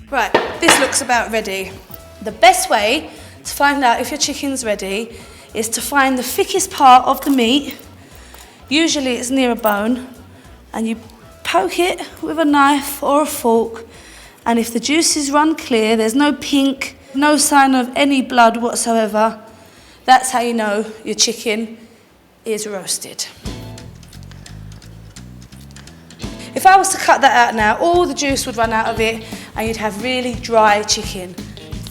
Right, this looks about ready. The best way to find out if your chicken's ready is to find the thickest part of the meat. Usually it's near a bone, and you poke it with a knife or a fork, and if the juices run clear, there's no pink, no sign of any blood whatsoever, that's how you know your chicken is roasted. If I was to cut that out now, all the juice would run out of it and you'd have really dry chicken.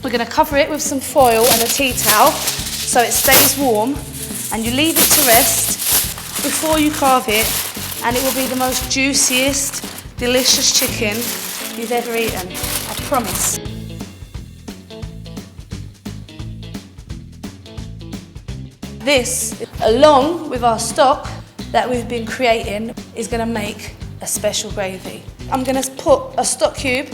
We're going to cover it with some foil and a tea towel so it stays warm, and you leave it to rest before you carve it, and it will be the most juiciest, delicious chicken you've ever eaten, I promise. This, along with our stock that we've been creating, is going to make a special gravy. I'm going to put a stock cube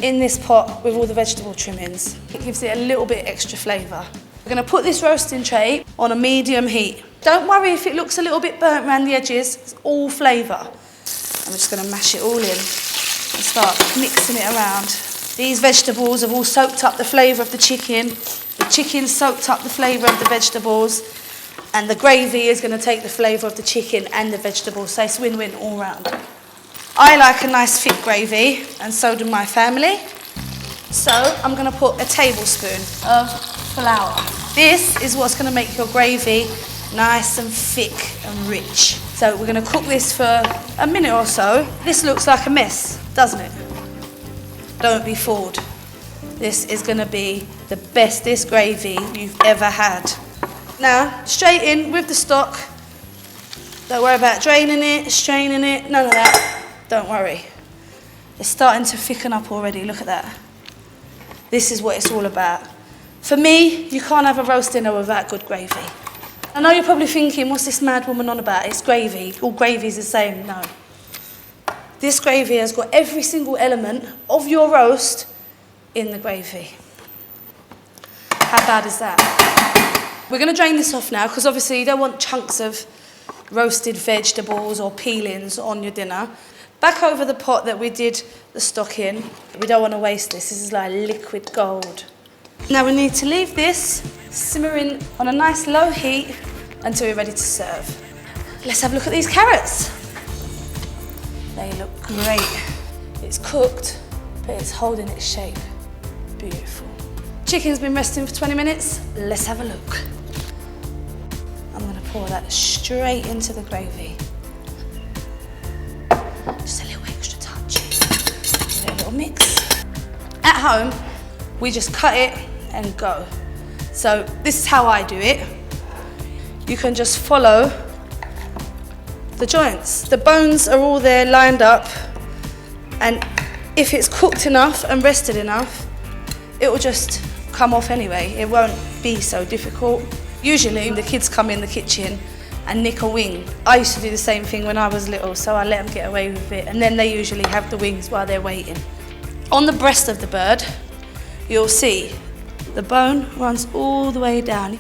in this pot with all the vegetable trimmings. It gives it a little bit extra flavour. We're going to put this roasting tray on a medium heat. Don't worry if it looks a little bit burnt around the edges, it's all flavour. I'm just going to mash it all in and start mixing it around. These vegetables have all soaked up the flavour of the chicken. The chicken soaked up the flavour of the vegetables, and the gravy is going to take the flavour of the chicken and the vegetables, so it's win-win all round. I like a nice thick gravy, and so do my family. So I'm going to put a tablespoon of flour. This is what's going to make your gravy nice and thick and rich. So we're going to cook this for a minute or so. This looks like a mess, doesn't it? Don't be fooled. This is going to be the bestest gravy you've ever had. Now, straight in with the stock. Don't worry about draining it, straining it, none of that. Don't worry. It's starting to thicken up already, look at that. This is what it's all about. For me, you can't have a roast dinner without good gravy. I know you're probably thinking, what's this mad woman on about? It's gravy. All gravy's the same. No. This gravy has got every single element of your roast in the gravy. How bad is that? We're going to drain this off now because obviously you don't want chunks of roasted vegetables or peelings on your dinner. Back over the pot that we did the stock in. We don't want to waste this. This is like liquid gold. Now we need to leave this simmering on a nice low heat until we're ready to serve. Let's have a look at these carrots. They look great. It's cooked, but it's holding its shape. Beautiful. Chicken's been resting for 20 minutes. Let's have a look. I'm going to pour that straight into the gravy. Just a little extra touch. Give it a little mix. At home, we just cut it and go. So this is how I do it. You can just follow the joints. The bones are all there lined up, and if it's cooked enough and rested enough, it will just come off anyway. It won't be so difficult. Usually the kids come in the kitchen and nick a wing. I used to do the same thing when I was little, so I let them get away with it, and then they usually have the wings while they're waiting. On the breast of the bird, you'll see the bone runs all the way down.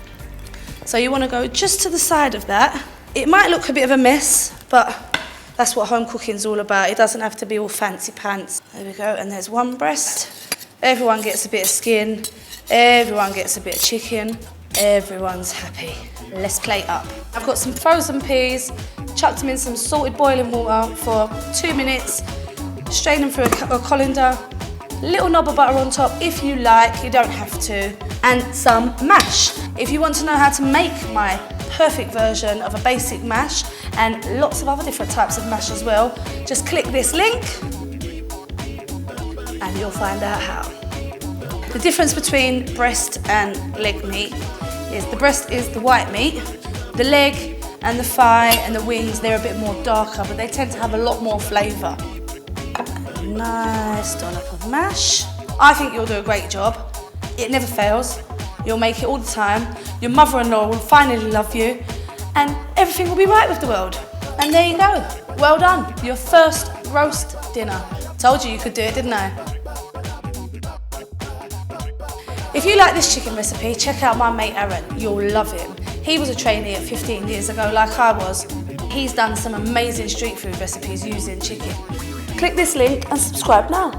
So you want to go just to the side of that. It might look a bit of a mess, but that's what home cooking's all about. It doesn't have to be all fancy pants. There we go, and there's one breast. Everyone gets a bit of skin, everyone gets a bit of chicken, everyone's happy. Let's plate up. I've got some frozen peas, chucked them in some salted boiling water for 2 minutes, strain them through a colander, little knob of butter on top if you like, you don't have to, and some mash. If you want to know how to make my perfect version of a basic mash and lots of other different types of mash as well, just click this link and you'll find out how. The difference between breast and leg meat is the breast is the white meat, the leg and the thigh and the wings, they're a bit more darker, but they tend to have a lot more flavour. Nice dollop of mash. I think you'll do a great job. It never fails. You'll make it all the time. Your mother-in-law will finally love you, and everything will be right with the world. And there you go. Well done. Your first roast dinner. Told you could do it, didn't I? If you like this chicken recipe, check out my mate Aaron. You'll love him. He was a trainee at 15 years ago, like I was. He's done some amazing street food recipes using chicken. Click this link and subscribe now.